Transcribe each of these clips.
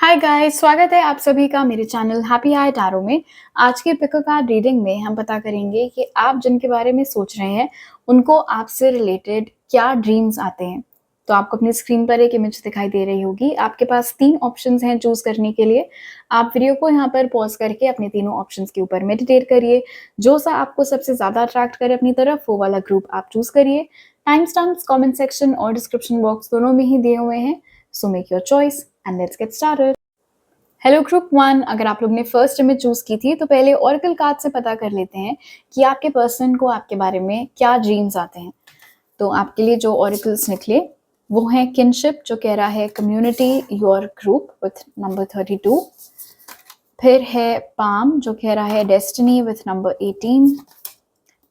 Hi guys, स्वागत है आप सभी का मेरे चैनल हैप्पी आई टैरो में। आज की पिक कार्ड रीडिंग में हम पता करेंगे कि आप जिनके बारे में सोच रहे हैं उनको आपसे रिलेटेड क्या ड्रीम्स आते हैं। तो आपको अपनी स्क्रीन पर एक इमेज दिखाई दे रही होगी। आपके पास 3 ऑप्शंस हैं चूज करने के लिए। आप वीडियो को यहाँ पर पॉज करके अपने तीनों ऑप्शंस के ऊपर मेडिटेट करिए। जो सा आपको सबसे ज्यादा अट्रैक्ट करे अपनी तरफ वो वाला ग्रुप आप चूज करिए। टाइम स्टैम्प्स कमेंट सेक्शन और डिस्क्रिप्शन बॉक्स दोनों में ही दिए हुए हैं। So make your choice and let's get started. Hello group one, अगर आप लोग ने फर्स्ट इमेज चूज की थी तो पहले ओरेकल कार्ड से पता कर लेते हैं कि आपके पर्सन को आपके बारे में क्या ड्रीम्स आते हैं। तो आपके लिए जो ओरेकल्स निकले वो है किनशिप, जो कह रहा है community your group with number 32। फिर है पाम, जो कह रहा है डेस्टिनी विथ नंबर 18।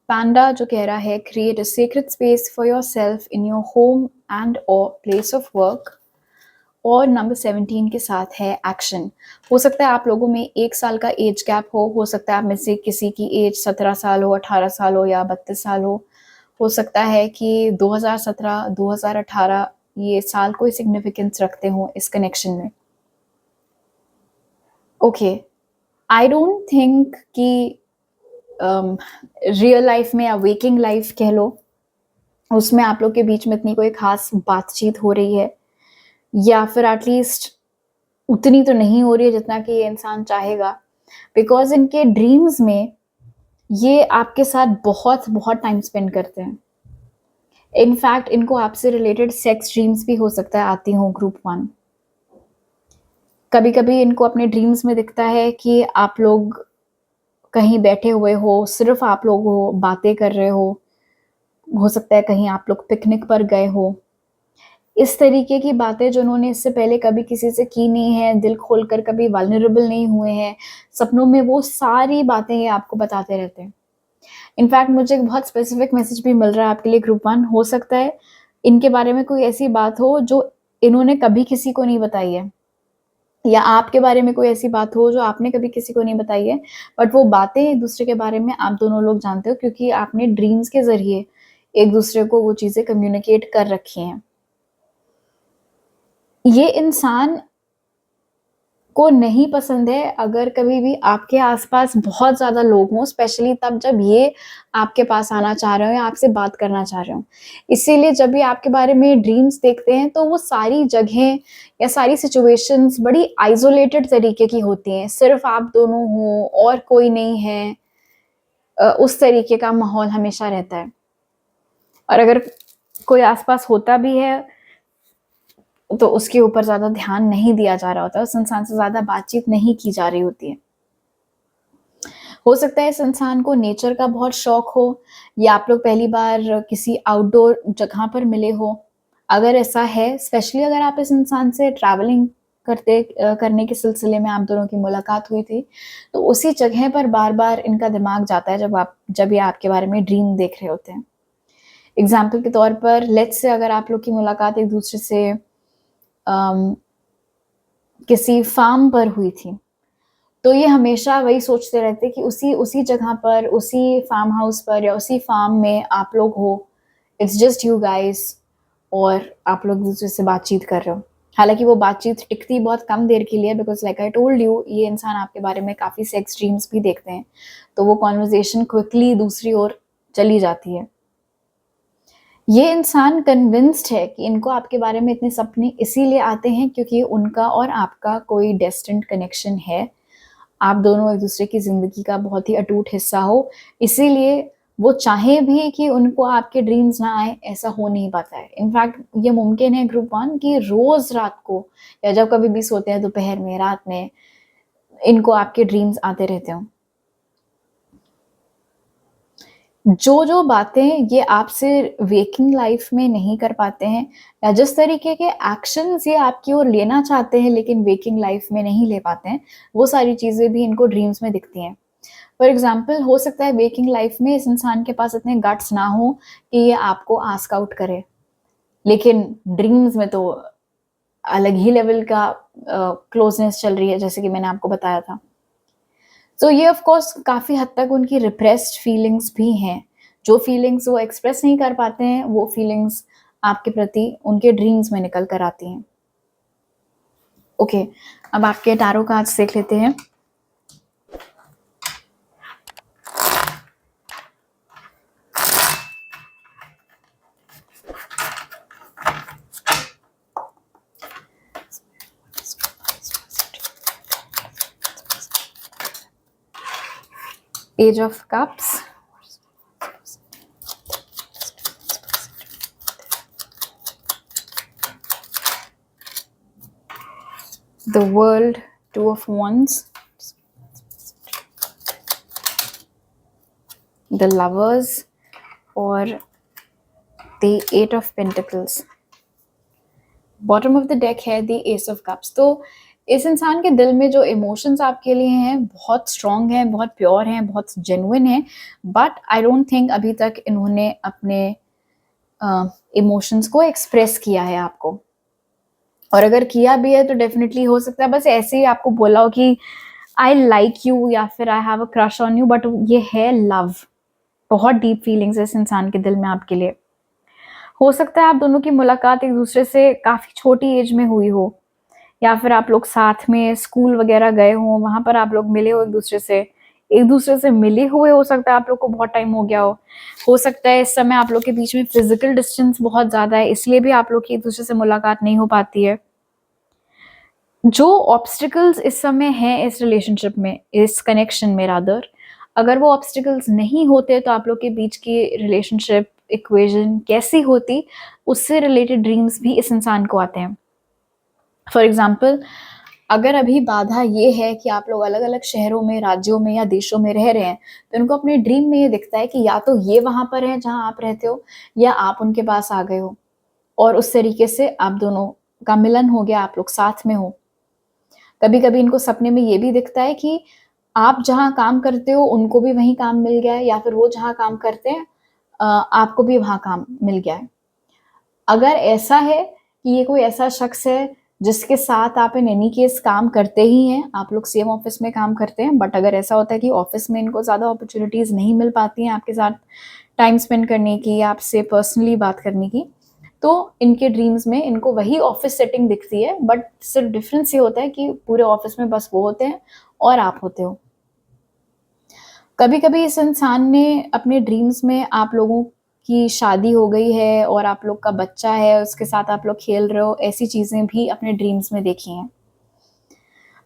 पैंडा, जो कह रहा है create a secret space for your self in your home and और प्लेस ऑफ वर्क। और नंबर 17 के साथ है एक्शन। हो सकता है आप लोगों में 1 साल का एज गैप हो सकता है आप में से किसी की एज 17 साल हो, 18 साल हो या 32 साल हो सकता है कि 2017 2018 ये साल कोई सिग्निफिकेंस रखते हो इस कनेक्शन में। ओके, आई डोंट थिंक कि रियल लाइफ में या वेकिंग लाइफ कह लो उसमें आप लोग के बीच में इतनी कोई खास बातचीत हो रही है, या फिर एटलीस्ट उतनी तो नहीं हो रही है जितना कि ये इंसान चाहेगा। बिकॉज इनके ड्रीम्स में ये आपके साथ बहुत बहुत टाइम स्पेंड करते हैं। इनफैक्ट इनको आपसे रिलेटेड सेक्स ड्रीम्स भी हो सकता है आती हो ग्रुप वन। कभी कभी इनको अपने ड्रीम्स में दिखता है कि आप लोग कहीं बैठे हुए हो, सिर्फ आप लोग हो, बातें कर रहे हो सकता है कहीं आप लोग पिकनिक पर गए हो। इस तरीके की बातें जो उन्होंने इससे पहले कभी किसी से की नहीं है, दिल खोलकर कभी वल्नरेबल नहीं हुए हैं, सपनों में वो सारी बातें ये आपको बताते रहते हैं। इनफैक्ट मुझे एक बहुत स्पेसिफिक मैसेज भी मिल रहा है आपके लिए ग्रुप वन। हो सकता है इनके बारे में कोई ऐसी बात हो जो इन्होंने कभी किसी को नहीं बताई है, या आपके बारे में कोई ऐसी बात हो जो आपने कभी किसी को नहीं बताई है, बट वो बातें एक दूसरे के बारे में आप दोनों लोग जानते हो क्योंकि आपने ड्रीम्स के जरिए एक दूसरे को वो चीजें कम्युनिकेट कर रखी हैं। ये इंसान को नहीं पसंद है अगर कभी भी आपके आसपास बहुत ज़्यादा लोग हों, स्पेशली तब जब ये आपके पास आना चाह रहे हो या आपसे बात करना चाह रहे हो। इसीलिए जब भी आपके बारे में ड्रीम्स देखते हैं तो वो सारी जगहें या सारी सिचुएशंस बड़ी आइसोलेटेड तरीके की होती हैं, सिर्फ आप दोनों हो और कोई नहीं है। उस तरीके का माहौल हमेशा रहता है। और अगर कोई आसपास होता भी है तो उसके ऊपर ज़्यादा ध्यान नहीं दिया जा रहा होता, उस इंसान से ज़्यादा बातचीत नहीं की जा रही होती है। हो सकता है इस इंसान को नेचर का बहुत शौक हो, या आप लोग पहली बार किसी आउटडोर जगह पर मिले हो। अगर ऐसा है, स्पेशली अगर आप इस इंसान से ट्रैवलिंग करने के सिलसिले में आप दोनों की मुलाकात हुई थी, तो उसी जगह पर बार-बार इनका दिमाग जाता है जब ये आपके बारे में ड्रीम देख रहे होते हैं। एग्ज़ाम्पल के तौर पर लेट्स से अगर आप लोग की मुलाकात एक-दूसरे से किसी फार्म पर हुई थी, तो ये हमेशा वही सोचते रहते कि उसी उसी जगह पर, उसी फार्म हाउस पर या उसी फार्म में आप लोग हो, इट्स जस्ट यू गाइस, और आप लोग दूसरे से बातचीत कर रहे हो। हालांकि वो बातचीत टिकती बहुत कम देर के लिए, because like I told you ये इंसान आपके बारे में काफ़ी सेक्स ड्रीम्स भी देखते हैं, तो वो कॉन्वर्जेशन क्विकली दूसरी ओर चली जाती है। ये इंसान कन्विंस्ड है कि इनको आपके बारे में इतने सपने इसीलिए आते हैं क्योंकि उनका और आपका कोई डेस्टिन्ड कनेक्शन है। आप दोनों एक दूसरे की ज़िंदगी का बहुत ही अटूट हिस्सा हो, इसीलिए वो चाहें भी कि उनको आपके ड्रीम्स ना आए, ऐसा हो नहीं पाता है। इनफैक्ट ये मुमकिन है ग्रुप वन कि रोज़ रात को या जब कभी भी सोते हैं दोपहर में, रात में, इनको आपके ड्रीम्स आते रहते हों। जो बातें ये आपसे वेकिंग लाइफ में नहीं कर पाते हैं, या जिस तरीके के एक्शंस ये आपकी ओर लेना चाहते हैं लेकिन वेकिंग लाइफ में नहीं ले पाते हैं, वो सारी चीज़ें भी इनको ड्रीम्स में दिखती हैं। फॉर एग्जाम्पल हो सकता है वेकिंग लाइफ में इस इंसान के पास इतने गट्स ना हो कि ये आपको आस्क आउट करे, लेकिन ड्रीम्स में तो अलग ही लेवल का क्लोजनेस चल रही है, जैसे कि मैंने आपको बताया था। तो ये ऑफ कोर्स काफ़ी हद तक उनकी रिप्रेस्ड फीलिंग्स भी हैं। जो फीलिंग्स वो एक्सप्रेस नहीं कर पाते हैं, वो फीलिंग्स आपके प्रति उनके ड्रीम्स में निकल कर आती हैं। ओके, अब आपके टैरो कार्ड्स देख लेते हैं। Page of Cups, the World, Two of Wands, the Lovers और the Eight of Pentacles। Bottom of the deck है द एस ऑफ कप्स। तो इस इंसान के दिल में जो इमोशंस आपके लिए हैं बहुत स्ट्रॉन्ग हैं, बहुत प्योर हैं, बहुत जेन्युइन हैं, बट आई डोंट थिंक अभी तक इन्होंने अपने इमोशंस को एक्सप्रेस किया है आपको, और अगर किया भी है तो डेफिनेटली हो सकता है बस ऐसे ही आपको बोला हो कि आई लाइक यू या फिर I have a crush on you, but ये है लव, बहुत डीप फीलिंग्स है इस इंसान के दिल में आपके लिए। हो सकता है आप दोनों की मुलाकात एक दूसरे से काफ़ी छोटी एज में हुई हो, या फिर आप लोग साथ में स्कूल वगैरह गए हो, वहाँ पर आप लोग मिले हो एक दूसरे से मिले हुए हो सकता है आप लोग को बहुत टाइम हो गया हो सकता है इस समय आप लोग के बीच में फिजिकल डिस्टेंस बहुत ज़्यादा है, इसलिए भी आप लोग की एक दूसरे से मुलाकात नहीं हो पाती है। जो ऑब्स्टिकल्स इस समय हैं इस रिलेशनशिप में, इस कनेक्शन में रादर, अगर वो ऑब्स्टिकल्स नहीं होते तो आप लोग के बीच की रिलेशनशिप इक्वेशन कैसी होती, उससे रिलेटेड ड्रीम्स भी इस इंसान को आते हैं। फॉर एग्जाम्पल, अगर अभी बाधा ये है कि आप लोग अलग अलग शहरों में, राज्यों में या देशों में रह रहे हैं, तो इनको अपने ड्रीम में ये दिखता है कि या तो ये वहां पर है जहां आप रहते हो, या आप उनके पास आ गए हो और उस तरीके से आप दोनों का मिलन हो गया, आप लोग साथ में हो। कभी कभी इनको सपने में ये भी दिखता है कि आप जहाँ काम करते हो उनको भी वहीं काम मिल गया है, या फिर वो जहाँ काम करते हैं आपको भी वहाँ काम मिल गया है। अगर ऐसा है कि ये कोई ऐसा शख्स है जिसके साथ आप इन एनी केस काम करते ही हैं, आप लोग सेम ऑफिस में काम करते हैं, बट अगर ऐसा होता है कि ऑफिस में इनको ज़्यादा अपॉर्चुनिटीज़ नहीं मिल पाती हैं आपके साथ टाइम स्पेंड करने की या आपसे पर्सनली बात करने की, तो इनके ड्रीम्स में इनको वही ऑफिस सेटिंग दिखती है, बट सिर्फ डिफरेंस ये होता है कि पूरे ऑफिस में बस वो होते हैं और आप होते हो। कभी कभी इस इंसान ने अपने ड्रीम्स में आप लोगों की शादी हो गई है और आप लोग का बच्चा है, उसके साथ आप लोग खेल रहे हो, ऐसी चीज़ें भी अपने ड्रीम्स में देखी हैं।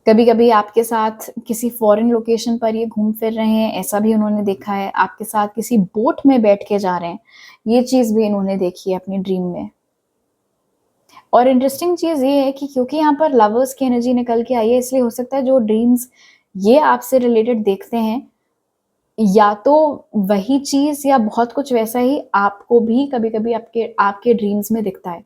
कभी कभी आपके साथ किसी फॉरेन लोकेशन पर ये घूम फिर रहे हैं, ऐसा भी उन्होंने देखा है। आपके साथ किसी बोट में बैठ के जा रहे हैं, ये चीज़ भी इन्होंने देखी है अपनी ड्रीम में। और इंटरेस्टिंग चीज़ ये है कि क्योंकि यहाँ पर लवर्स की एनर्जी निकल के आई है, इसलिए हो सकता है जो ड्रीम्स ये आपसे रिलेटेड देखते हैं, या तो वही चीज़ या बहुत कुछ वैसा ही आपको भी कभी-कभी आपके आपके ड्रीम्स में दिखता है।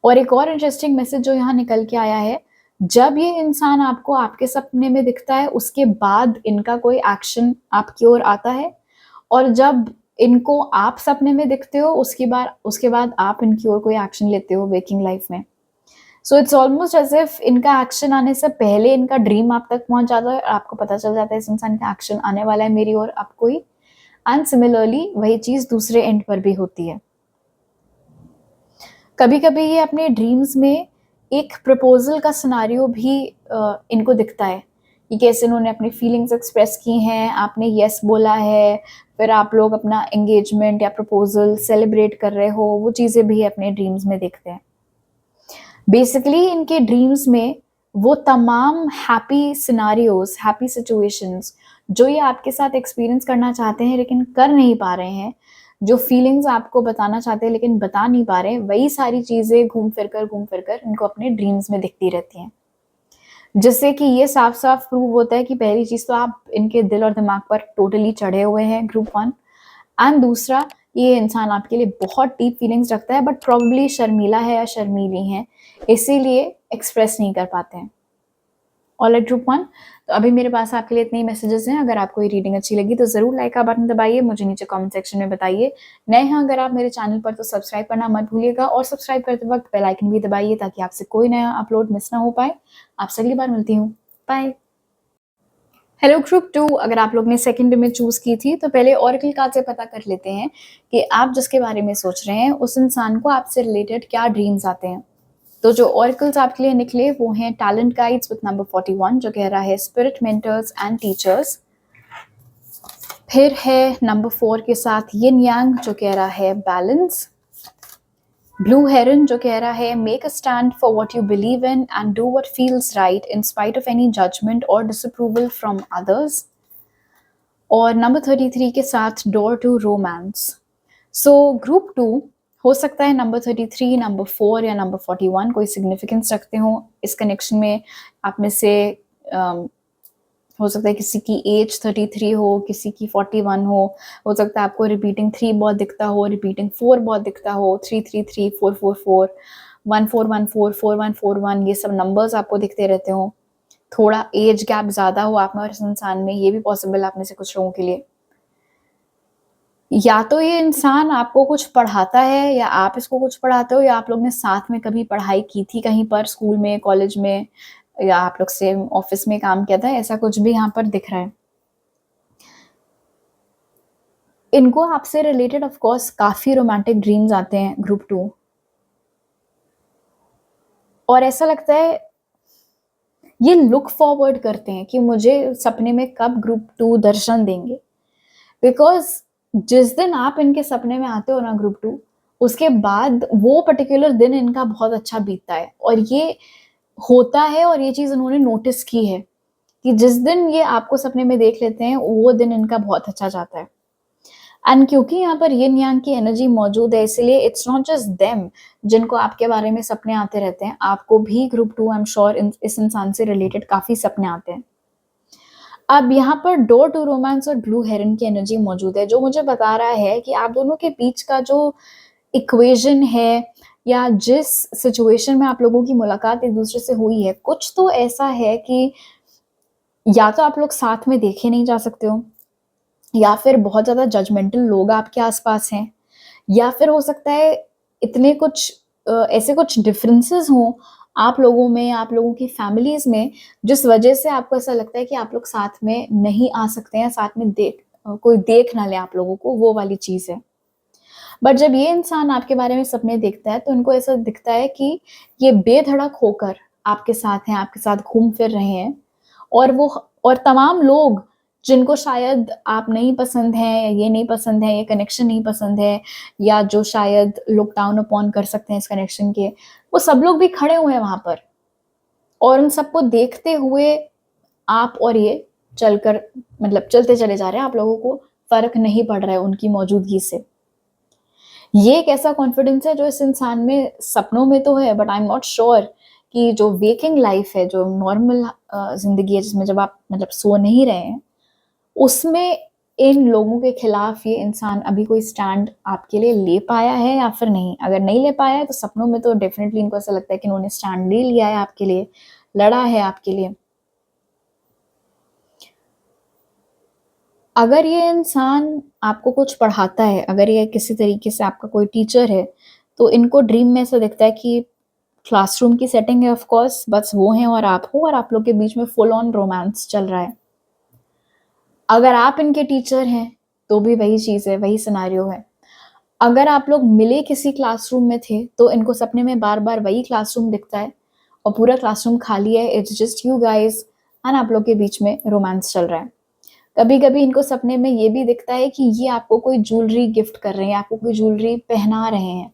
और एक और इंटरेस्टिंग मैसेज जो यहाँ निकल के आया है, जब ये इंसान आपको आपके सपने में दिखता है, उसके बाद इनका कोई एक्शन आपकी ओर आता है, और जब इनको आप सपने में दिखते हो, उसके बाद आप इनकी ओर कोई एक्शन लेते हो वेकिंग लाइफ में। So it's almost as if इनका एक्शन आने से पहले इनका ड्रीम आप तक पहुँच जाता है और आपको पता चल जाता है इस इंसान का एक्शन आने वाला है मेरी ओर अब कोई, एंड सिमिलरली वही चीज़ दूसरे एंड पर भी होती है। कभी-कभी ये अपने ड्रीम्स में एक प्रपोज़ल का सिनेरियो भी इनको दिखता है कि कैसे इन्होंने अपनी फीलिंग्स एक्सप्रेस की हैं, आपने येस बोला है, फिर आप लोग अपना एंगेजमेंट या प्रपोज़ल सेलिब्रेट कर रहे हो, वो चीज़ें भी अपने ड्रीम्स में देखते हैं। बेसिकली इनके ड्रीम्स में वो तमाम हैप्पी सिनेरियोज़, हैप्पी सिचुएशंस जो ये आपके साथ एक्सपीरियंस करना चाहते हैं लेकिन कर नहीं पा रहे हैं, जो फीलिंग्स आपको बताना चाहते हैं लेकिन बता नहीं पा रहे हैं, वही सारी चीज़ें घूम फिर कर इनको अपने ड्रीम्स में दिखती रहती हैं। जिससे कि ये साफ-साफ प्रूव होता है कि पहली चीज़ तो आप इनके दिल और दिमाग पर टोटली चढ़े हुए हैं, ग्रुप 1, एंड दूसरा, ये इंसान आपके लिए बहुत डीप फीलिंग्स रखता है, बट प्रोबेबली शर्मीला है या शर्मीली हैं, इसीलिए एक्सप्रेस नहीं कर पाते हैं। ऑलराइट ग्रुप 1, तो अभी मेरे पास आपके लिए इतने ही मैसेजेस हैं। अगर आपको ये रीडिंग अच्छी लगी तो ज़रूर लाइक का बटन दबाइए, मुझे नीचे कमेंट सेक्शन में बताइए। नए हैं अगर आप मेरे चैनल पर तो सब्सक्राइब करना मत भूलिएगा, और सब्सक्राइब करते वक्त बेल आइकन भी दबाइए ताकि आपसे कोई नया अपलोड मिस ना हो पाए। आपसे अगली बार मिलती हूँ। बाय। हेलो ग्रुप 2, अगर आप लोग ने सेकंड में चूज़ की थी तो पहले ऑरेकल कार्ड से पता कर लेते हैं कि आप जिसके बारे में सोच रहे हैं उस इंसान को आपसे रिलेटेड क्या ड्रीम्स आते हैं। तो जो ऑरेकल्स आपके लिए निकले वो हैं टैलेंट गाइड्स विद नंबर 41 जो कह रहा है स्पिरिट मेंटर्स एंड टीचर्स। फिर है नंबर 4 के साथ यिन यांग जो कह रहा है बैलेंस। ब्लू हेरन जो कह रहा है make a stand for what you believe in and do what feels right in spite of any judgment और डिसअप्रूवल फ्रॉम अदर्स। और नंबर 33 के साथ door to romance. So group 2 हो सकता है नंबर 33, नंबर 4 या नंबर 41 कोई सिग्निफिकेंस रखते हो इस कनेक्शन में। आप में से हो सकता है किसी की एज 33 हो, किसी की 41 हो सकता है आपको रिपीटिंग 3 बहुत दिखता हो, रिपीटिंग 4 बहुत दिखता हो, 333, 444, 1414, 4141 ये सब नंबर्स आपको दिखते रहते हो। थोड़ा एज गैप ज़्यादा हो आप में और इस इंसान में, ये भी पॉसिबल आप में से कुछ लोगों के लिए। या तो ये इंसान आपको कुछ पढ़ाता है या आप इसको कुछ पढ़ाते हो या आप लोग ने साथ में कभी पढ़ाई की थी कहीं पर स्कूल में, कॉलेज में या आप लोग सेम ऑफिस में काम किया था, ऐसा कुछ भी यहाँ पर दिख रहा है। इनको आपसे रिलेटेड ऑफ कोर्स काफ़ी रोमांटिक ड्रीम्स आते हैं ग्रुप 2 और ऐसा लगता है ये लुक फॉरवर्ड करते हैं कि मुझे सपने में कब ग्रुप 2 दर्शन देंगे। बिकॉज़ जिस दिन आप इनके सपने में आते हो ना ग्रुप 2 उसके बाद वो पर्टिकुलर दिन इनका बहुत अच्छा बीतता है और ये होता है और ये चीज़ उन्होंने नोटिस की है कि जिस दिन ये आपको सपने में देख लेते हैं वो दिन इनका बहुत अच्छा जाता है। एंड क्योंकि यहाँ पर यिन यांग की एनर्जी मौजूद है इसलिए इट्स नॉट जस्ट देम जिनको आपके बारे में सपने आते रहते हैं, आपको भी ग्रुप 2 आई एम श्योर इस इंसान से रिलेटेड काफ़ी सपने आते हैं। अब यहाँ पर डोर टू रोमांस और ब्लू हेरन की एनर्जी मौजूद है जो मुझे बता रहा है कि आप दोनों के बीच का जो इक्वेशन है या जिस सिचुएशन में आप लोगों की मुलाकात एक दूसरे से हुई है, कुछ तो ऐसा है कि या तो आप लोग साथ में देखे नहीं जा सकते हो या फिर बहुत ज़्यादा जजमेंटल लोग आपके आसपास हैं या फिर हो सकता है इतने कुछ ऐसे कुछ डिफरेंसेस हों आप लोगों में, आप लोगों की फैमिलीज़ में, जिस वजह से आपको ऐसा लगता है कि आप लोग साथ में नहीं आ सकते हैं, साथ में कोई देख ना ले आप लोगों को, वो वाली चीज़ है। बट जब ये इंसान आपके बारे में सपने देखता है, तो इनको ऐसा दिखता है कि ये बेधड़क होकर आपके साथ हैं, आपके साथ घूम फिर रहे हैं और वो और तमाम लोग जिनको शायद आप नहीं पसंद हैं, ये नहीं पसंद है, ये कनेक्शन नहीं पसंद है या जो शायद लुक डाउन अपॉन कर सकते हैं इस कनेक्शन के, वो सब लोग भी खड़े हुए हैं वहाँ पर और उन सबको देखते हुए आप और ये चलकर मतलब चलते चले जा रहे हैं, आप लोगों को फ़र्क नहीं पड़ रहा है उनकी मौजूदगी से। ये एक ऐसा कॉन्फिडेंस है जो इस इंसान में सपनों में तो है but I am not sure कि जो वेकिंग लाइफ है, जो नॉर्मल ज़िंदगी है जिसमें जब आप मतलब सो नहीं रहे हैं, उसमें इन लोगों के खिलाफ ये इंसान अभी कोई स्टैंड आपके लिए ले पाया है या फिर नहीं। अगर नहीं ले पाया है तो सपनों में तो डेफ़िनेटली इनको ऐसा लगता है कि इन्होंने स्टैंड ले लिया है आपके लिए, लड़ा है आपके लिए। अगर ये इंसान आपको कुछ पढ़ाता है, अगर ये किसी तरीके से आपका कोई टीचर है, तो इनको ड्रीम में ऐसा दिखता है कि क्लासरूम की सेटिंग है ऑफ कोर्स, बस वो हैं और आप हो और आप लोग के बीच में फुल ऑन रोमांस चल रहा है। अगर आप इनके टीचर हैं, तो भी वही चीज़ है, वही सिनेरियो है। अगर आप लोग मिले किसी क्लासरूम में थे, तो इनको सपने में बार-बार वही क्लासरूम दिखता है और पूरा क्लासरूम खाली है, it's just you guys and आप लोग के बीच में रोमांस चल रहा है। कभी-कभी इनको सपने में ये भी दिखता है कि ये आपको कोई ज्वेलरी गिफ्ट कर रहे हैं, आपको कोई ज्वेलरी पहना रहे हैं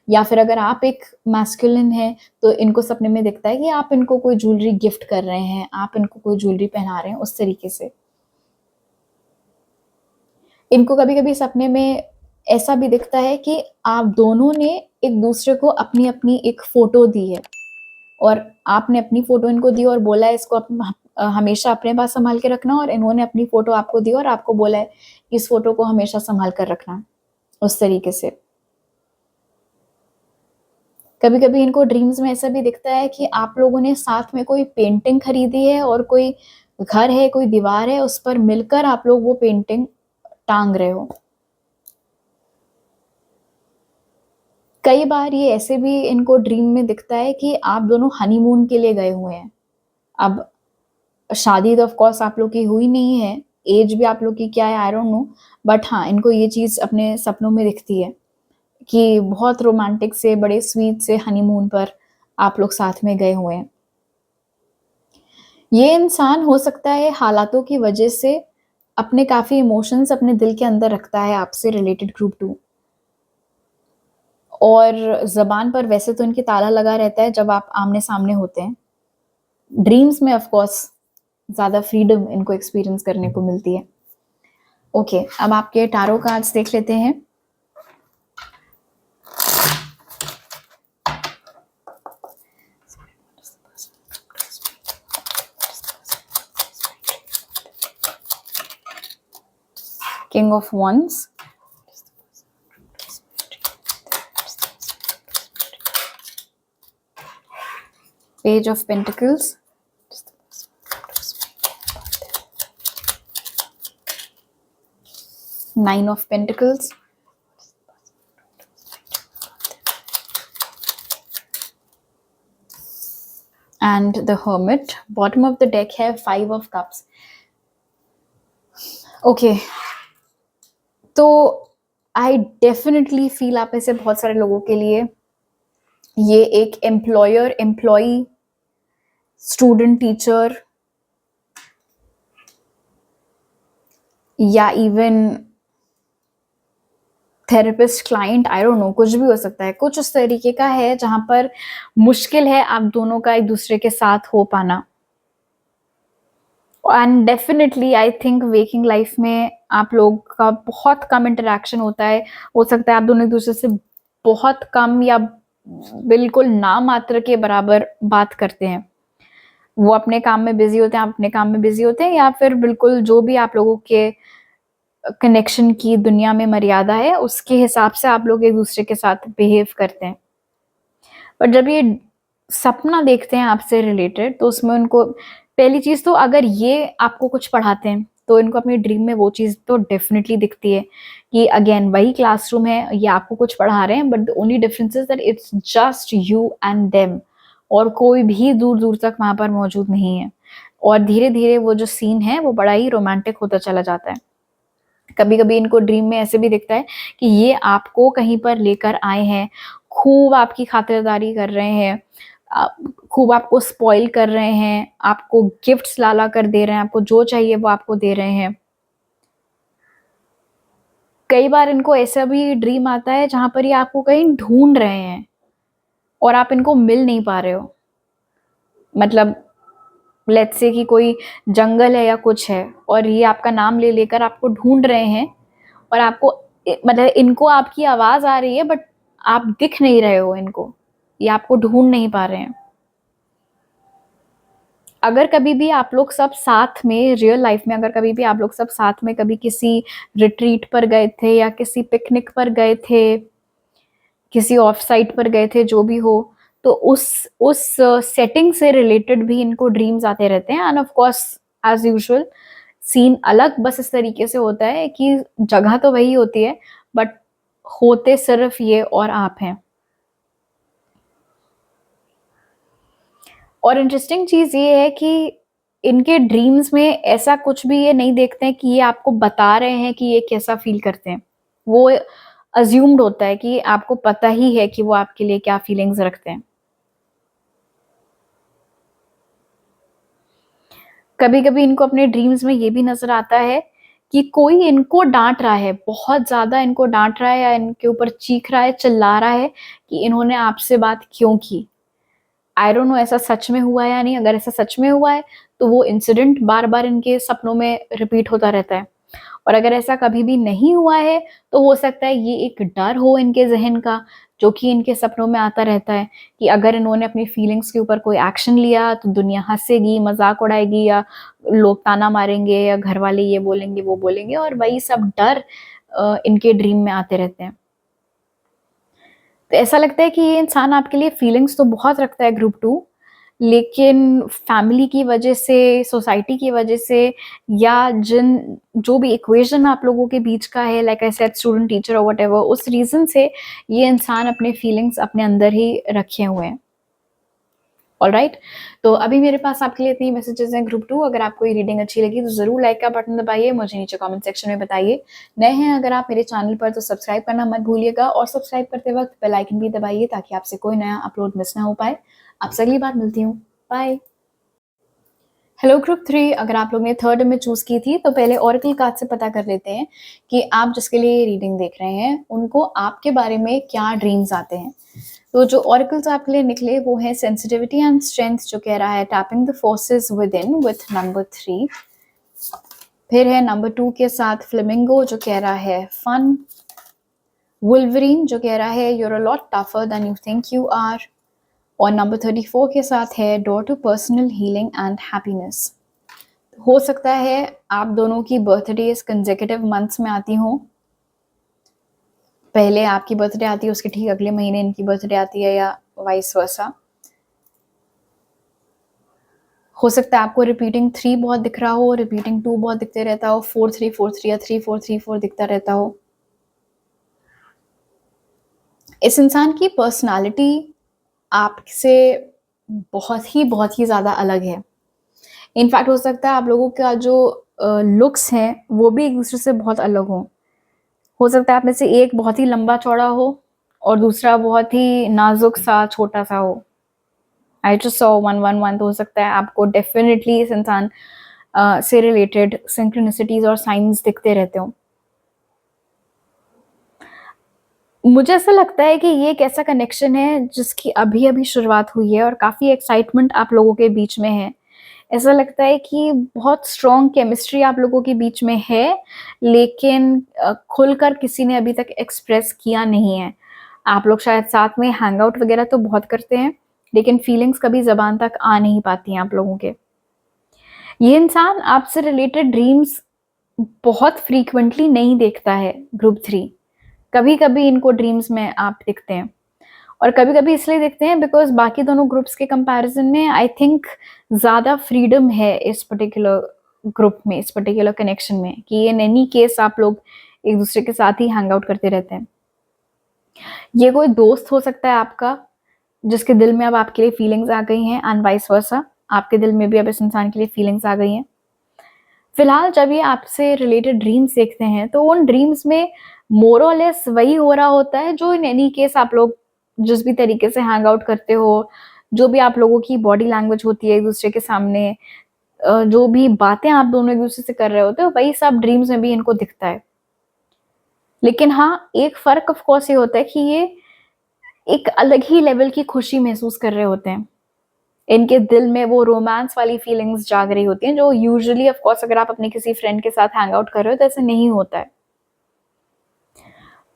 या फिर अगर आप एक मैस्कुलिन हैं, तो इनको सपने में दिखता है कि आप इनको कोई ज्वेलरी गिफ्ट कर रहे हैं, आप इनको कोई ज्वेलरी पहना रहे हैं, उस तरीके से। इनको कभी-कभी सपने में ऐसा भी दिखता है कि आप दोनों ने एक-दूसरे को अपनी-अपनी एक फ़ोटो दी है और आपने अपनी फ़ोटो इनको दी और बोला है इसको हमेशा अपने पास सँभाल के रखना और इन्होंने अपनी फ़ोटो आपको दी और आपको बोला है इस फ़ोटो को हमेशा सँभाल कर रखना, उस तरीके से। कभी-कभी इनको ड्रीम्स में ऐसा भी दिखता है कि आप लोगों ने साथ में कोई पेंटिंग खरीदी है और कोई घर है, कोई दीवार है, उस पर मिलकर आप लोग वो पेंटिंग टाँग रहे हो। कई बार ये ऐसे भी इनको ड्रीम में दिखता है कि आप दोनों हनीमून के लिए गए हुए हैं। अब शादी तो ऑफ कोर्स आप लोग की हुई नहीं है, ऐज भी आप लोग की क्या है आई डोंट नो बट हाँ, इनको ये चीज़ अपने सपनों में दिखती है कि बहुत रोमांटिक से बड़े स्वीट से हनीमून पर आप लोग साथ में गए हुए हैं। ये इंसान हो सकता है हालातों की वजह से अपने काफ़ी इमोशंस अपने दिल के अंदर रखता है आपसे रिलेटेड ग्रुप 2, और ज़बान पर वैसे तो इनके ताला लगा रहता है जब आप आमने-सामने होते हैं। ड्रीम्स में ऑफ कोर्स ज़्यादा फ्रीडम इनको एक्सपीरियंस करने को मिलती है। ओके, अब आपके टारो कार्ड्स देख लेते हैं। King of wands, page of pentacles, nine of pentacles, and the hermit. Bottom of the deck है फाइव ऑफ कप्स। ओके, तो आई डेफिनेटली फील आप में से बहुत सारे लोगों के लिए ये एक एम्प्लॉयर एम्प्लॉई, स्टूडेंट टीचर, या even therapist client, I don't know, कुछ भी हो सकता है। कुछ उस तरीके का है जहां पर मुश्किल है आप दोनों का एक दूसरे के साथ हो पाना। And definitely I think waking life में आप लोग का बहुत कम इंटरेक्शन होता है। हो सकता है आप दोनों एक दूसरे से बहुत कम या बिल्कुल ना मात्र के बराबर बात करते हैं। वो अपने काम में बिजी होते हैं, आप अपने काम में बिजी होते हैं, या फिर बिल्कुल जो भी आप लोगों के कनेक्शन की दुनिया में मर्यादा है उसके हिसाब से आप लोग एक दूसरे के साथ बिहेव करते हैं। पर जब ये सपना देखते हैं आपसे रिलेटेड, तो उसमें उनको पहली चीज़ तो अगर ये आपको कुछ पढ़ाते हैं तो इनको अपनी ड्रीम में वो चीज़ तो डेफिनेटली दिखती है कि अगेन वही क्लासरूम है, ये आपको कुछ पढ़ा रहे हैं, but the only difference is that it's just you and them, और कोई भी दूर दूर तक वहाँ पर मौजूद नहीं है। और धीरे धीरे वो जो सीन है वो बड़ा ही रोमांटिक होता चला जाता है। कभी कभी इनको ड्रीम में ऐसे भी दिखता है कि ये आपको कहीं पर लेकर आए हैं, खूब आपकी खातिरदारी कर रहे हैं, खूब आपको स्पॉइल कर रहे हैं, आपको गिफ्ट्स ला कर दे रहे हैं, आपको जो चाहिए वो आपको दे रहे हैं। कई बार इनको ऐसा भी ड्रीम आता है जहां पर ये आपको कहीं ढूंढ रहे हैं और आप इनको मिल नहीं पा रहे हो। मतलब लेट्स से कि कोई जंगल है या कुछ है और ये आपका नाम ले लेकर आपको ढूंढ रहे हैं, और आपको मतलब इनको आपकी आवाज आ रही है बट आप दिख नहीं रहे हो इनको, ये आपको ढूंढ नहीं पा रहे हैं। अगर कभी भी आप लोग सब साथ में रियल लाइफ में, अगर कभी भी आप लोग सब साथ में कभी किसी रिट्रीट पर गए थे या किसी पिकनिक पर गए थे, किसी ऑफ साइट पर गए थे, जो भी हो, तो उस सेटिंग से रिलेटेड भी इनको ड्रीम्स आते रहते हैं। And of course as usual scene अलग बस इस तरीके से होता है कि जगह तो वही होती है बट होते सिर्फ ये और आप हैं। और इंटरेस्टिंग चीज ये है कि इनके ड्रीम्स में ऐसा कुछ भी ये नहीं देखते हैं कि ये आपको बता रहे हैं कि ये कैसा फील करते हैं। वो अज्यूम्ड होता है कि आपको पता ही है कि वो आपके लिए क्या फीलिंग्स रखते हैं। कभी कभी इनको अपने ड्रीम्स में ये भी नजर आता है कि कोई इनको डांट रहा है, बहुत ज्यादा इनको डांट रहा है या इनके ऊपर चीख रहा है, चिल्ला रहा है कि इन्होंने आपसे बात क्यों की। आई डोंट नो ऐसा सच में हुआ है या नहीं। अगर ऐसा सच में हुआ है तो वो इंसिडेंट बार बार इनके सपनों में रिपीट होता रहता है, और अगर ऐसा कभी भी नहीं हुआ है तो हो सकता है ये एक डर हो इनके जहन का जो कि इनके सपनों में आता रहता है कि अगर इन्होंने अपनी फीलिंग्स के ऊपर कोई एक्शन लिया तो दुनिया हंसेगी, मजाक उड़ाएगी, या लोग ताना मारेंगे, या घर वाले ये बोलेंगे वो बोलेंगे, और वही सब डर इनके ड्रीम में आते रहते हैं। तो ऐसा लगता है कि ये इंसान आपके लिए फीलिंग्स तो बहुत रखता है ग्रुप 2, लेकिन फैमिली की वजह से, सोसाइटी की वजह से, या जो भी इक्वेशन आप लोगों के बीच का है, like I said student teacher और व्हाटएवर, उस रीजन से ये इंसान अपने फीलिंग्स अपने अंदर ही रखे हुए हैं। ऑलराइट, तो अभी मेरे पास आपके लिए इतनी मैसेजेस हैं ग्रुप 2। अगर आपको ये रीडिंग अच्छी लगी तो ज़रूर लाइक का बटन दबाइए, मुझे नीचे कमेंट सेक्शन में बताइए। नए हैं अगर आप मेरे चैनल पर तो सब्सक्राइब करना मत भूलिएगा, और सब्सक्राइब करते वक्त बेल आइकन भी दबाइए ताकि आपसे कोई नया अपलोड मिस ना हो पाए। आपसे अगली बार मिलती हूँ। बाय। हेलो ग्रुप 3, अगर आप लोग ने थर्ड इमेज चूज़ की थी तो पहले ओरेकल कार्ड से पता कर लेते हैं कि आप जिसके लिए ये रीडिंग देख रहे हैं उनको आपके बारे में क्या ड्रीम्स आते हैं। तो जो ऑरेकल्स आपके लिए निकले वो है सेंसिटिविटी एंड स्ट्रेंथ, जो कह रहा है tapping the forces with in with number 3। फिर है नंबर 2 के साथ फ्लेमिंगो, जो कह रहा है फन। वुल्वरीन, जो कह रहा है you're a lot tougher than you think you are. और नंबर 34 के साथ है door to personal healing and happiness. हो सकता है आप दोनों की बर्थडेज कंसेक्यूटिव मंथ्स में आती हों। पहले आपकी बर्थडे आती है, उसके ठीक अगले महीने इनकी बर्थडे आती है, या वाइस वर्सा। हो सकता है आपको रिपीटिंग 3 बहुत दिख रहा हो, रिपीटिंग 2 बहुत दिखते रहता हो, 4-3-4-3 या 3-4-3-4 दिखता रहता हो। इस इंसान की पर्सनालिटी आपसे बहुत ही ज़्यादा अलग है। इनफैक्ट हो सकता है आप लोगों का जो लुक्स हैं वो भी एक दूसरे से बहुत अलग हों। हो सकता है आप में से एक बहुत ही लंबा चौड़ा हो और दूसरा बहुत ही नाजुक सा छोटा सा हो। आई जस्ट सॉ 1-1-1, तो हो सकता है आपको डेफिनेटली इस इंसान से रिलेटेड सिंक्रोनिसिटीज और साइंस दिखते रहते हो। मुझे ऐसा लगता है कि ये एक ऐसा कनेक्शन है जिसकी अभी-अभी शुरुआत हुई है और काफ़ी एक्साइटमेंट आप लोगों के बीच में है। ऐसा लगता है कि बहुत स्ट्रॉन्ग केमिस्ट्री आप लोगों के बीच में है, लेकिन खुलकर किसी ने अभी तक एक्सप्रेस किया नहीं है। आप लोग शायद साथ में हैंग आउट वगैरह तो बहुत करते हैं, लेकिन फीलिंग्स कभी ज़बान तक आ नहीं पाती हैं आप लोगों के। ये इंसान आपसे रिलेटेड ड्रीम्स बहुत फ्रीक्वेंटली नहीं देखता है ग्रुप 3। कभी-कभी इनको ड्रीम्स में आप दिखते हैं, और कभी-कभी इसलिए दिखते हैं बिकॉज़ बाकी दोनों ग्रुप्स के कंपैरिज़न में आई थिंक ज़्यादा फ्रीडम है इस पर्टिकुलर ग्रुप में, इस पर्टिकुलर कनेक्शन में, कि इन एनी केस आप लोग एक-दूसरे के साथ ही हैंग आउट करते रहते हैं। ये कोई दोस्त हो सकता है आपका, जिसके दिल में अब आपके लिए फीलिंग्स आ गई हैं, एंड वाइस वर्सा, आपके दिल में भी अब इस इंसान के लिए फीलिंग्स आ गई हैं। फिलहाल जब ये आपसे रिलेटेड ड्रीम्स देखते हैं तो उन ड्रीम्स में मोर और लेस वही हो रहा होता है जो इन एनी केस आप लोग जिस भी तरीके से हैंग आउट करते हो, जो भी आप लोगों की बॉडी लैंग्वेज होती है एक-दूसरे के सामने, जो भी बातें आप दोनों एक-दूसरे से कर रहे होते हो, वही सब ड्रीम्स में भी इनको दिखता है। लेकिन हाँ, एक फ़र्क ऑफ कोर्स ये होता है कि ये एक अलग ही लेवल की खुशी महसूस कर रहे होते हैं। इनके दिल में वो रोमांस वाली फीलिंग्स जाग रही होती हैं, जो यूजुअली ऑफ कोर्स अगर आप अपने किसी फ्रेंड के साथ हैंग आउट कर रहे हो तो ऐसा नहीं होता है।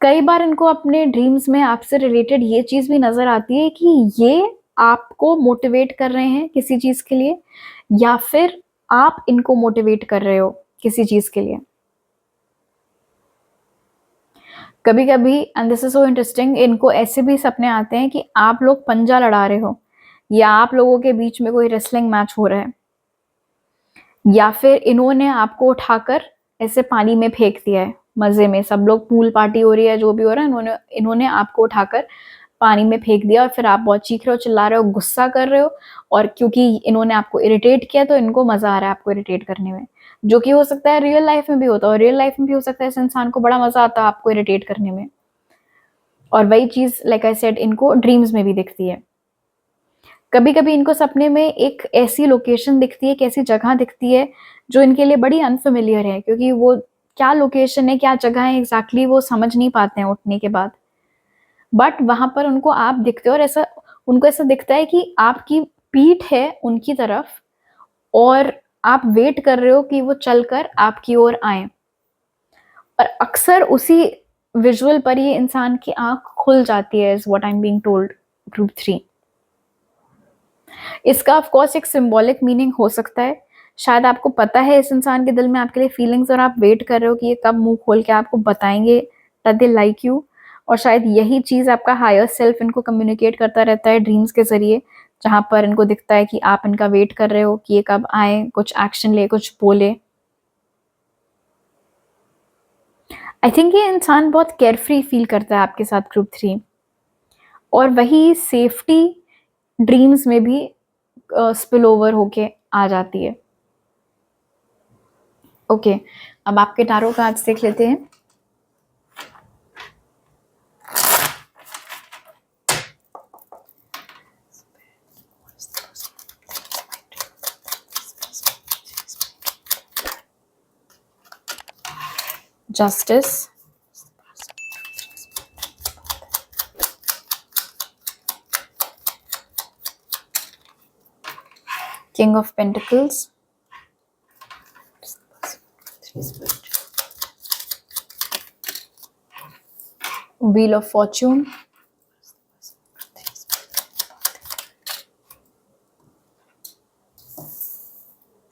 कई बार इनको अपने ड्रीम्स में आपसे रिलेटेड ये चीज़ भी नज़र आती है कि ये आपको मोटिवेट कर रहे हैं किसी चीज़ के लिए, या फिर आप इनको मोटिवेट कर रहे हो किसी चीज़ के लिए। कभी-कभी, and this is so interesting, इनको ऐसे भी सपने आते हैं कि आप लोग पंजा लड़ा रहे हो, या आप लोगों के बीच में कोई रेसलिंग मैच हो रहा है, या फिर इन्होंने आपको उठाकर ऐसे पानी में फेंक दिया है मज़े में, सब लोग पूल पार्टी हो रही है, जो भी हो रहा है, इन्होंने इन्होंने आपको उठाकर पानी में फेंक दिया और फिर आप बहुत चीख रहे हो, चिल्ला रहे हो, गुस्सा कर रहे हो, और क्योंकि इन्होंने आपको इरिटेट किया तो इनको मज़ा आ रहा है आपको इरिटेट करने में। जो कि हो सकता है रियल लाइफ़ में भी होता है, और रियल लाइफ़ में भी हो सकता है इस इंसान को बड़ा मज़ा आता है आपको इरिटेट करने में। और वही चीज़ लाइक आई सेड इनको ड्रीम्स में भी दिखती है। कभी-कभी इनको सपने में एक ऐसी लोकेशन दिखती है, एक ऐसी जगह दिखती है, जो इनके लिए बड़ी अनफ़ेमिलियर है, क्योंकि वो क्या लोकेशन है, क्या जगह है एग्ज़ैक्टली वो समझ नहीं पाते हैं उठने के बाद। बट वहाँ पर उनको आप दिखते हो, और ऐसा उनको ऐसा दिखता है कि आपकी पीठ है उनकी तरफ, और आप वेट कर रहे हो कि वो चलकर आपकी ओर आएँ। और अक्सर उसी विज़ुअल पर ये इंसान की आँख खुल जाती है, is what I am being told group 3। इसका ऑफ कोर्स एक सिंबॉलिक मीनिंग हो सकता है। शायद आपको पता है इस इंसान के दिल में आपके लिए फीलिंग्स, और आप वेट कर रहे हो कि ये कब मुँह खोल के आपको बताएँगे दैट दे लाइक यू, और शायद यही चीज़ आपका हायर सेल्फ इनको कम्युनिकेट करता रहता है ड्रीम्स के ज़रिए, जहाँ पर इनको दिखता है कि आप इनका वेट कर रहे हो कि ये कब आएँ, कुछ एक्शन ले, कुछ बोले। आई थिंक ये इंसान बहुत केयरफ्री फील करता है आपके साथ ग्रुप 3, और वही सेफ्टी ड्रीम्स में भी स्पिल ओवर होके आ जाती है। ओके, अब आपके टारो कार्ड्स देख लेते हैं। Justice, king of pentacles, wheel of fortune,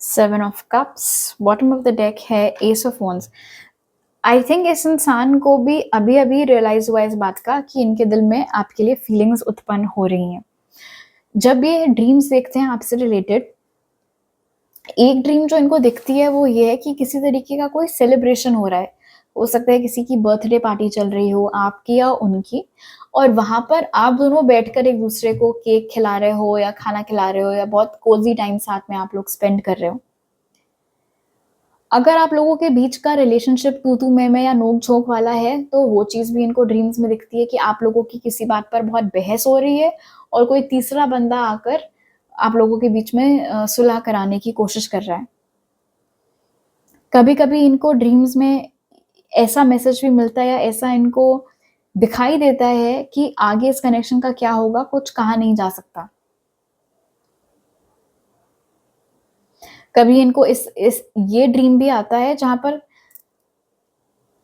seven of cups, bottom of the deck है ace of wands. I think इस इंसान को भी अभी अभी रियलाइज हुआ इस बात का कि इनके दिल में आपके लिए फीलिंग्स उत्पन्न हो रही हैं। जब ये ड्रीम्स देखते हैं आपसे रिलेटेड, एक ड्रीम जो इनको दिखती है वो ये है कि किसी तरीके का कोई सेलिब्रेशन हो रहा है। हो सकता है किसी की बर्थडे पार्टी चल रही हो, आपकी या उनकी, और वहां पर आप दोनों बैठकर एक दूसरे को केक खिला रहे हो या खाना खिला रहे हो या बहुत कोजी टाइम साथ में आप लोग स्पेंड कर रहे हो। अगर आप लोगों के बीच का रिलेशनशिप तू-तू मैं या नोक-झोंक वाला है, तो वो चीज़ भी इनको ड्रीम्स में दिखती है कि आप लोगों की किसी बात पर बहुत बहस हो रही है और कोई तीसरा बंदा आकर आप लोगों के बीच में सुलह कराने की कोशिश कर रहा है। कभी-कभी इनको ड्रीम्स में ऐसा मैसेज भी मिलता है या ऐसा इनको दिखाई देता है कि आगे इस कनेक्शन का क्या होगा, कुछ कहा नहीं जा सकता। कभी इनको इस ये ड्रीम भी आता है जहाँ पर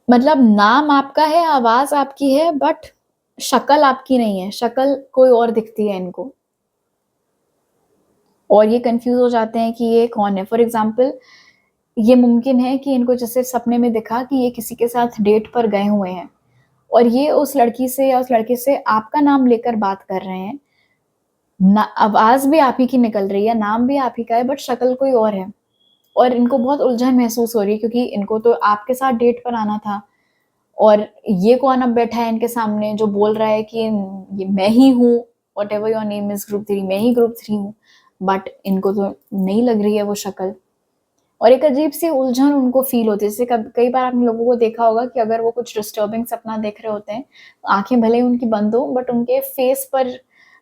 मतलब नाम आपका है, आवाज़ आपकी है, बट शक्ल आपकी नहीं है, शक्ल कोई और दिखती है इनको। और ये कन्फ्यूज़ हो जाते हैं कि ये कौन है। फॉर एग्ज़ाम्पल, ये मुमकिन है कि इनको जैसे सपने में दिखा कि ये किसी के साथ डेट पर गए हुए हैं और ये उस लड़की से या उस लड़के से आपका नाम लेकर बात कर रहे हैं। ना आवाज़ भी आप ही की निकल रही है, नाम भी आप ही का है, बट शक्ल कोई और है। और इनको बहुत उलझन महसूस हो रही है क्योंकि इनको तो आपके साथ डेट पर आना था और ये कौन अब बैठा है इनके सामने जो बोल रहा है कि ये मैं ही हूँ, whatever your name is group 3, मैं ही ग्रुप 3 हूँ, बट इनको तो नहीं लग रही है वो शक्ल। और एक अजीब-सी उलझन उनको फ़ील होती है। जैसे कई बार आपने लोगों को देखा होगा कि अगर वो कुछ डिस्टर्बिंग सपना देख रहे होते हैं, आँखें भले ही उनकी बंद हो बट उनके फेस पर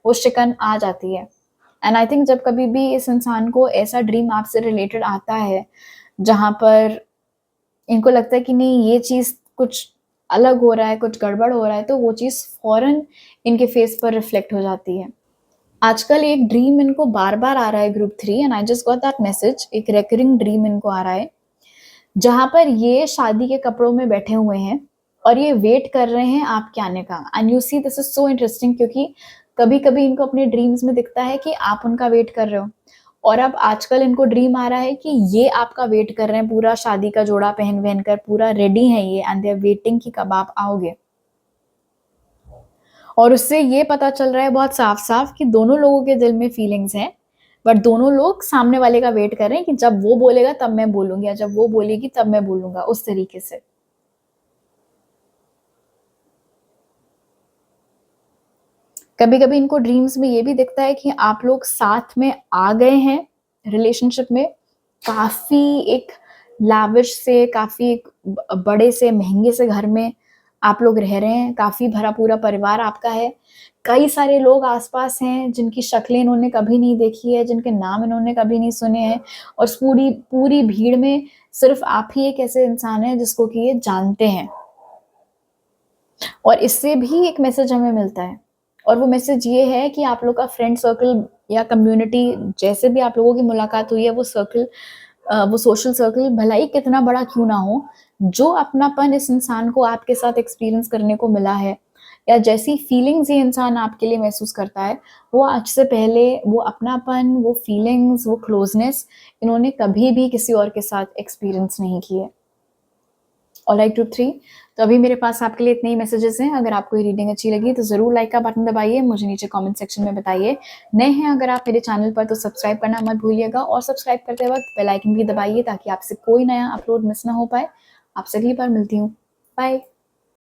वो शिकन आ जाती है। एंड आई थिंक जब कभी भी इस इंसान को ऐसा ड्रीम आपसे रिलेटेड आता है, जहाँ पर इनको लगता है कि नहीं ये चीज़ कुछ अलग हो रहा है, कुछ गड़बड़ हो रहा है, तो वो चीज़ फ़ौरन इनके फेस पर रिफ्लेक्ट हो जाती है। आजकल एक ड्रीम इनको बार-बार आ रहा है group 3 and I just got that message, एक रिकरिंग ड्रीम इनको आ रहा है, जहाँ पर ये शादी के कपड़ों में बैठे हुए हैं और ये वेट कर रहे हैं आपके आने का। And you see this is so interesting क्योंकि कभी-कभी इनको अपने ड्रीम्स में दिखता है कि आप उनका वेट कर रहे हो और अब आजकल इनको ड्रीम आ रहा है कि ये आपका वेट कर रहे हैं, पूरा शादी का जोड़ा पहन-वहन कर पूरा रेडी हैं ये एंड दे आर वेटिंग कि कब आप आओगे। और उससे ये पता चल रहा है बहुत साफ-साफ कि दोनों लोगों के दिल में फीलिंग्स हैं, बट दोनों लोग सामने वाले का वेट कर रहे हैं कि जब वो बोलेगा तब मैं बोलूँगी या जब वो बोलेगी तब मैं बोलूँगा, उस तरीके से। कभी-कभी इनको ड्रीम्स में ये भी दिखता है कि आप लोग साथ में आ गए हैं रिलेशनशिप में, काफ़ी एक लाविश से, काफ़ी एक बड़े से, महँगे से घर में आप लोग रह रहे हैं, काफ़ी भरा-पूरा परिवार आपका है। कई सारे लोग आस-पास हैं जिनकी शक्लें इन्होंने कभी नहीं देखी है, जिनके नाम इन्होंने कभी नहीं सुने हैं और उस पूरी पूरी भीड़ में सिर्फ़ आप ही एक ऐसे इंसान हैं जिसको कि ये जानते हैं। और इससे भी एक मैसेज हमें मिलता है और वो मैसेज ये है कि आप लोग का फ्रेंड सर्कल या कम्युनिटी जैसे भी आप लोगों की मुलाकात हुई है वो सर्कल वो सोशल सर्कल भला ही कितना बड़ा क्यों ना हो, जो अपनापन इस इंसान को आपके साथ एक्सपीरियंस करने को मिला है या जैसी फीलिंग्स ये इंसान आपके लिए महसूस करता है, वो आज से पहले वो अपनापन, वो फीलिंग्स, वो क्लोज़नेस इन्होंने कभी भी किसी और के साथ एक्सपीरियंस नहीं की है। ऑलराइट ग्रुप 3, तो अभी मेरे पास आपके लिए इतने ही मैसेजेस हैं। अगर आपको ये रीडिंग अच्छी लगी तो ज़रूर लाइक का बटन दबाइए, मुझे नीचे कमेंट सेक्शन में बताइए। नए हैं अगर आप मेरे चैनल पर तो सब्सक्राइब करना मत भूलिएगा और सब्सक्राइब करते वक्त बेल आइकन भी दबाइए ताकि आपसे कोई नया अपलोड मिस ना हो पाए। आपसे अगली बार मिलती हूँ। बाय।